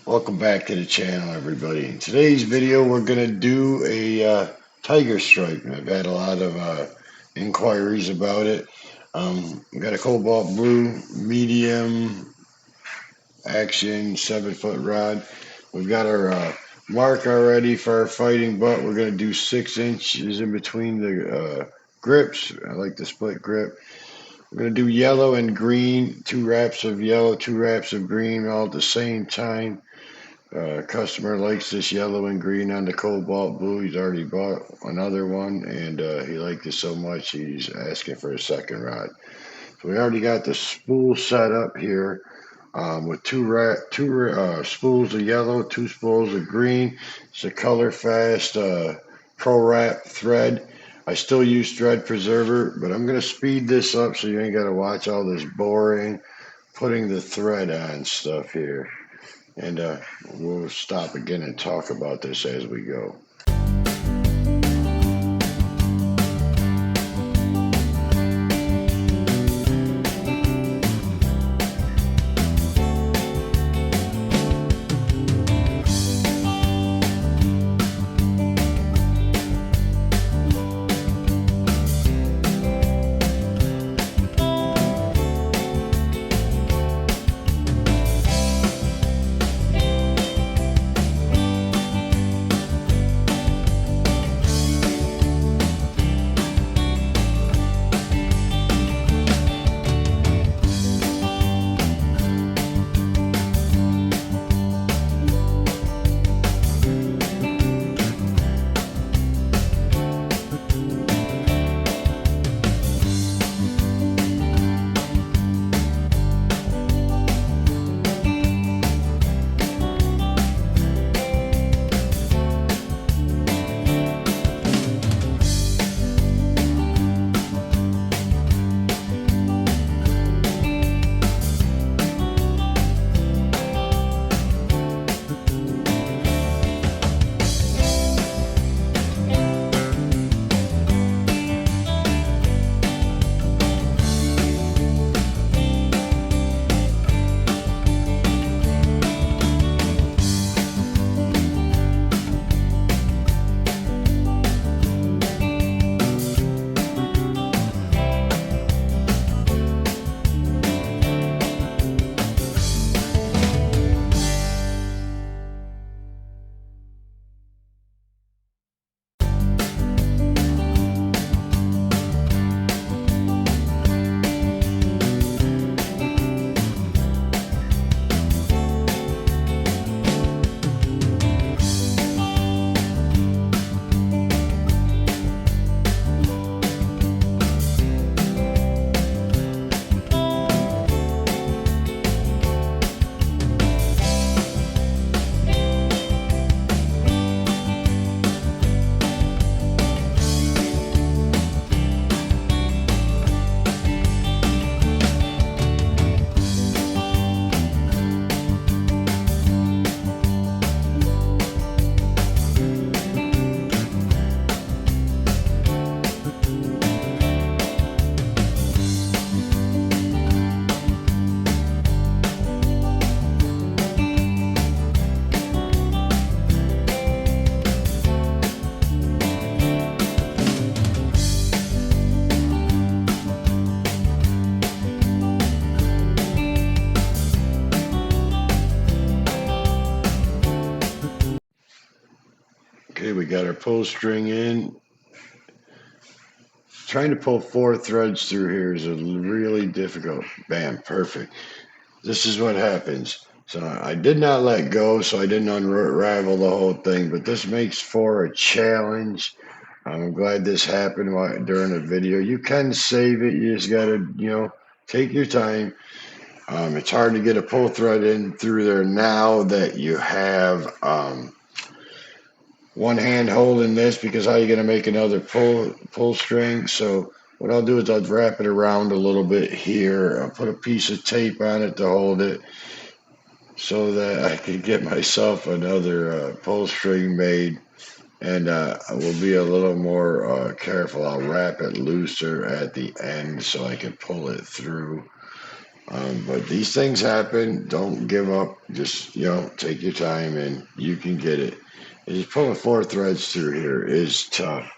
Welcome back to the channel, everybody. In today's video, we're going to do a tiger stripe. I've had a lot of inquiries about it. We got a cobalt blue, medium action, 7-foot rod. We've got our mark already for our fighting butt. We're going to do 6 inches in between the grips. I like the split grip. We're going to do yellow and green, 2 wraps of yellow, 2 wraps of green all at the same time. Customer likes this yellow and green on the cobalt blue. He's already bought another one, and he liked it so much he's asking for a second rod. So we already got the spool set up here with two spools of yellow, 2 spools of green. It's a color fast pro wrap thread. I still use thread preserver, but I'm going to speed this up so you ain't got to watch all this boring putting the thread on stuff here. And we'll stop again and talk about this as we go. Okay, we got our pull string in. Trying to pull 4 threads through here is really difficult. Bam, perfect. This is what happens. So I did not let go, so I didn't unravel the whole thing, but this makes for a challenge. I'm glad this happened during a video. You can save it. You just got to, take your time. It's hard to get a pull thread in through there now that you have one hand holding this, because how are you going to make another pull string? So what I'll do is I'll wrap it around a little bit here. I'll put a piece of tape on it to hold it so that I can get myself another pull string made. And I will be a little more careful. I'll wrap it looser at the end so I can pull it through. But these things happen. Don't give up. Just, take your time and you can get it. And just pulling 4 threads through here is tough.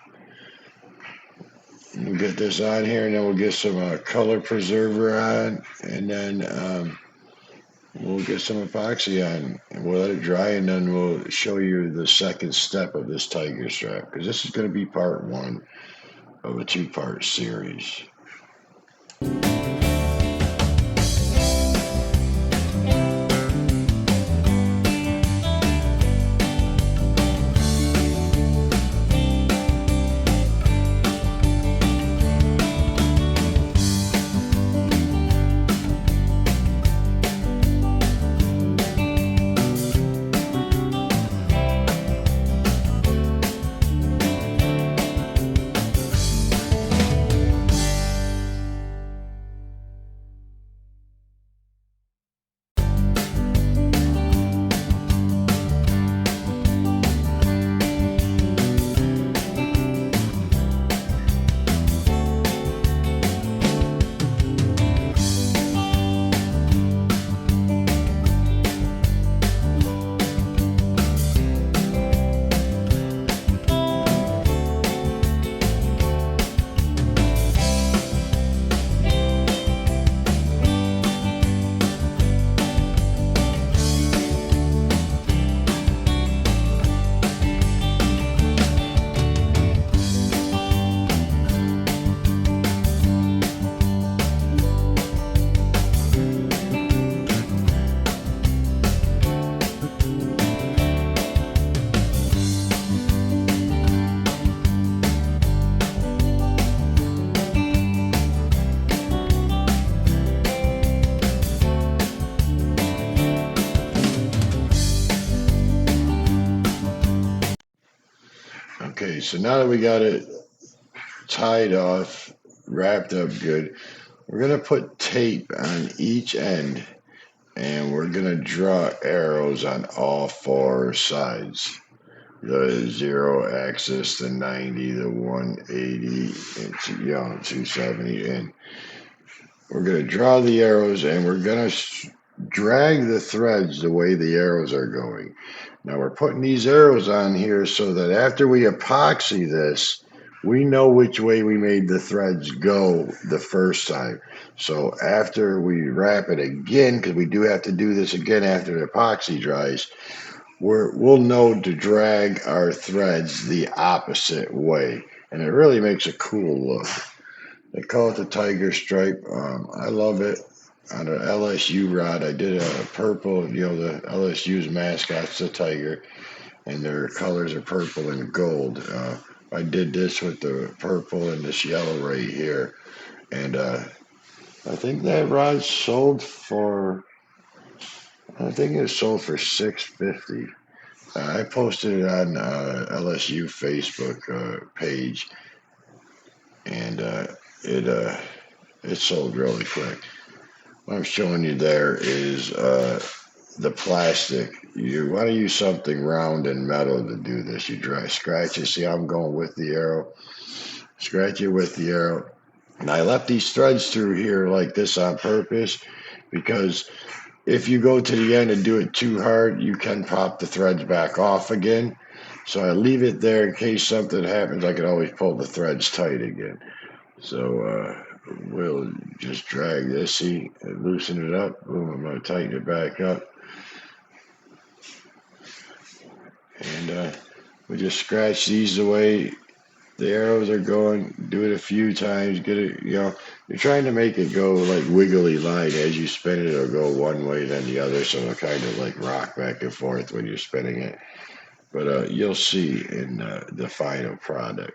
We'll get this on here and then we'll get some color preserver on, and then we'll get some epoxy on and we'll let it dry, and then we'll show you the second step of this tiger strap, because this is going to be part one of a 2-part series. Okay, so now that we got it tied off, wrapped up good, we're going to put tape on each end, and we're going to draw arrows on all 4 sides. The 0 axis, the 90, the 180, and 270. And we're going to draw the arrows, and we're going to drag the threads the way the arrows are going. Now we're putting these arrows on here so that after we epoxy this, we know which way we made the threads go the first time. So after we wrap it again, because we do have to do this again after the epoxy dries, we'll know to drag our threads the opposite way. And it really makes a cool look. They call it the tiger stripe. I love it. On an LSU rod, I did a purple, the LSU's mascot's the tiger, and their colors are purple and gold. I did this with the purple and this yellow right here. And I think that rod sold for, I think it sold for $650. I posted it on LSU Facebook page, and it sold really quick. What I'm showing you there is the plastic. You want to use something round and metal to do this. You scratch it. See how I'm going with the arrow? Scratch it with the arrow. And I left these threads through here like this on purpose, because if you go to the end and do it too hard, you can pop the threads back off again. So I leave it there in case something happens. I can always pull the threads tight again. So we'll just drag this, see, and loosen it up. Boom, I'm going to tighten it back up. And we just scratch these the way the arrows are going. Do it a few times. Get it, you're trying to make it go like wiggly line. As you spin it, it'll go one way then the other, so it'll kind of like rock back and forth when you're spinning it. But you'll see in the final product.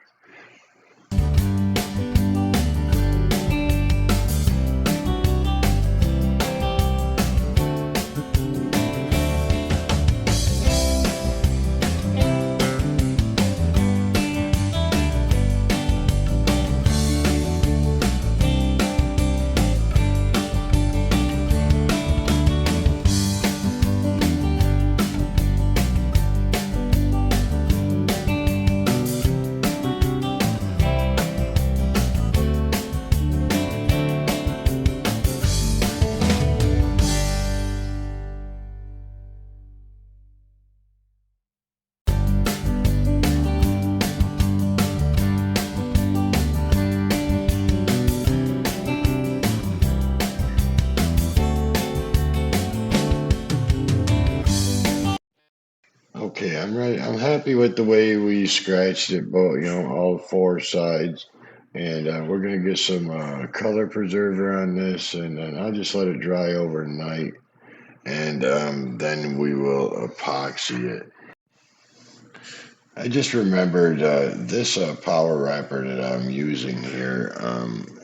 Okay, I'm ready. I'm happy with the way we scratched it, both, all four sides. And we're gonna get some color preserver on this, and then I'll just let it dry overnight, and then we will epoxy it. I just remembered this power wrapper that I'm using here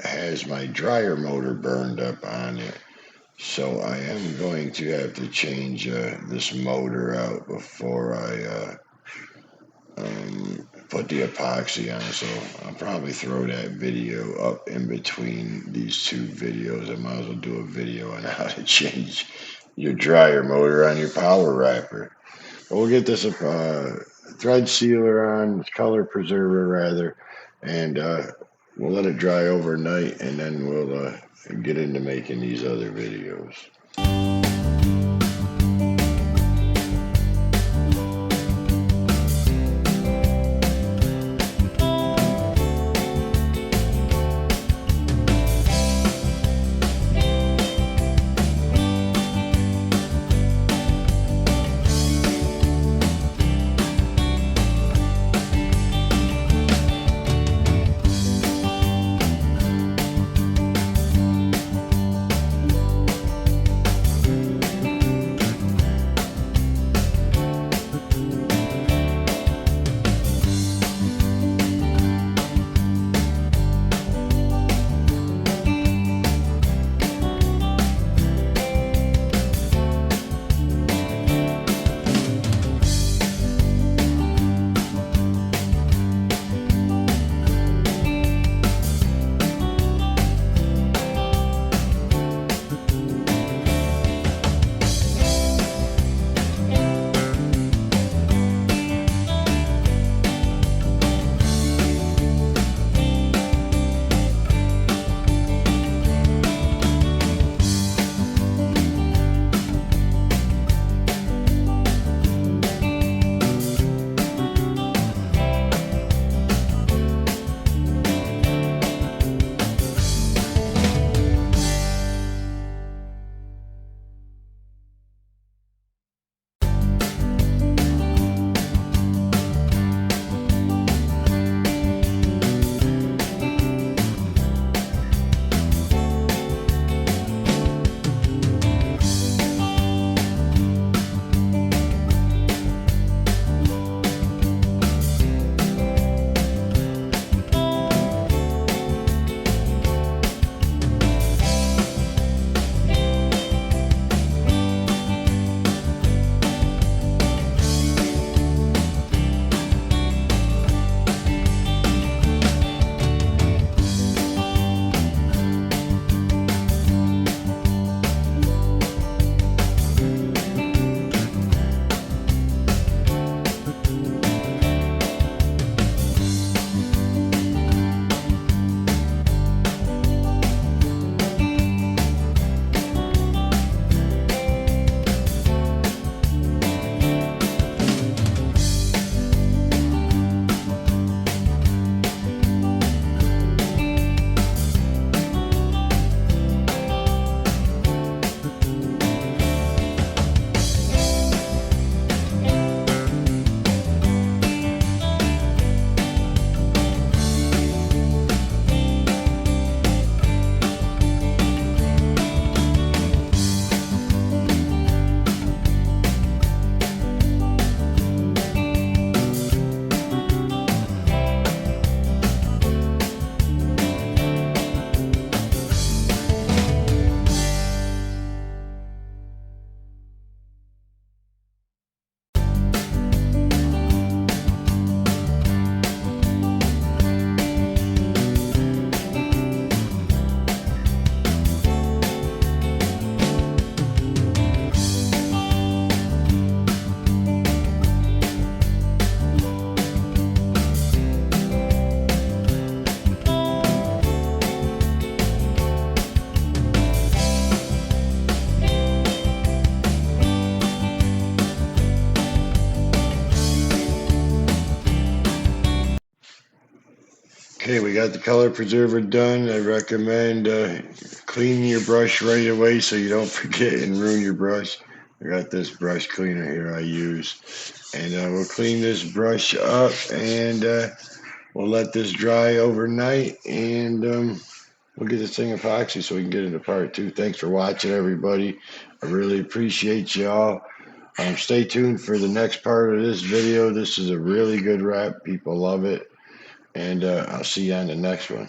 has my dryer motor burned up on it. So I am going to have to change this motor out before I put the epoxy on. So I'll probably throw that video up in between these two videos. I might as well do a video on how to change your dryer motor on your power wrapper. But we'll get this thread sealer on, color preserver rather, and we'll let it dry overnight, and then we'll get into making these other videos. Okay, we got the color preserver done. I recommend cleaning your brush right away so you don't forget and ruin your brush. I got this brush cleaner here I use. And we'll clean this brush up, and we'll let this dry overnight, and we'll get this thing epoxy so we can get into part two. Thanks for watching, everybody. I really appreciate y'all. Stay tuned for the next part of this video. This is a really good wrap. People love it. And I'll see you on the next one.